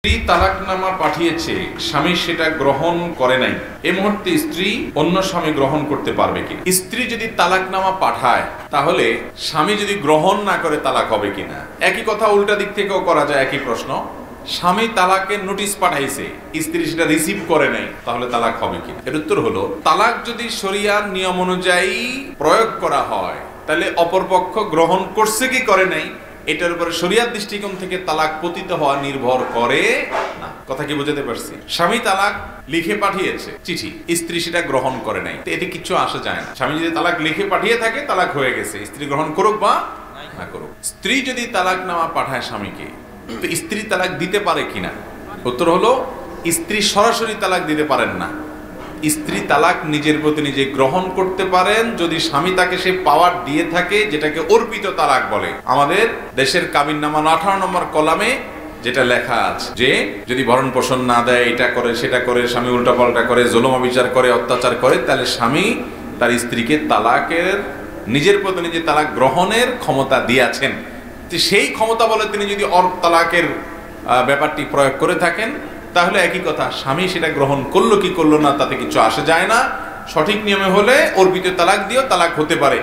স্ত্রী তালাকনামা পাঠিয়েছে, স্বামী সেটা গ্রহণ করে নাই, এই মুহূর্তে স্ত্রী অন্য স্বামী গ্রহণ করতে পারবে কিনা? স্ত্রী যদি তালাকনামা পাঠায় তাহলে স্বামী যদি গ্রহণ না করে তালাক হবে কিনা? একই কথা উল্টা দিক থেকেও করা যায়। একই প্রশ্ন, স্বামী তালাকের নোটিশ পাঠাইছে, স্ত্রী সেটা রিসিভ করে নাই, তাহলে তালাক হবে কিনা? এর উত্তর হলো, তালাক যদি শরিয়ার নিয়ম অনুযায়ী প্রয়োগ করা হয় তাহলে অপরপক্ষ গ্রহণ করছে কি করে নাই এটার উপরে শরিয়ার দৃষ্টিকোণ থেকে তালাক পতিত হওয়া নির্ভর করে না। কথা কি বুঝাতে পারছি? স্বামী তালাক লিখে পাঠিয়েছে চিঠি, স্ত্রী সেটা গ্রহণ করে নাই, তো এতে কিছু আসা যায় না। স্বামী যদি তালাক লিখে পাঠিয়ে থাকে তালাক হয়ে গেছে, স্ত্রী গ্রহণ করুক বা না করুক। স্ত্রী যদি তালাকনামা পাঠায় স্বামীকে, তো স্ত্রী তালাক দিতে পারে কিনা? উত্তর হলো, স্ত্রী সরাসরি তালাক দিতে পারেন না। স্ত্রী তালাক নিজের প্রতি নিজে গ্রহণ করতে পারেন যদি স্বামী তাকে সে পাওয়ার দিয়ে থাকে, যেটাকে অর্পিত তালাক বলে। আমাদের দেশের কাবিননামা 18 নম্বর কলামে যেটা লেখা আছে যে যদি ভরণ পোষণ না দেয়, এটা করে সেটা করে, স্বামী উল্টাপাল্টা করে, জুলুম অবিচার করে, অত্যাচার করে, তাহলে স্বামী তার স্ত্রীকে তালাকের নিজের প্রতি নিজে তালাক গ্রহণের ক্ষমতা দিয়েছেন। সেই ক্ষমতা বলে তিনি যদি তালাকের ব্যাপারটি প্রয়োগ করে থাকেন তাহলে একই কথা, স্বামী সেটা গ্রহণ করলো কি করলো না তাতে কিছু আসে যায় না। সঠিক নিয়মে হলে অর্পিত তালাক দিয়েও তালাক হতে পারে।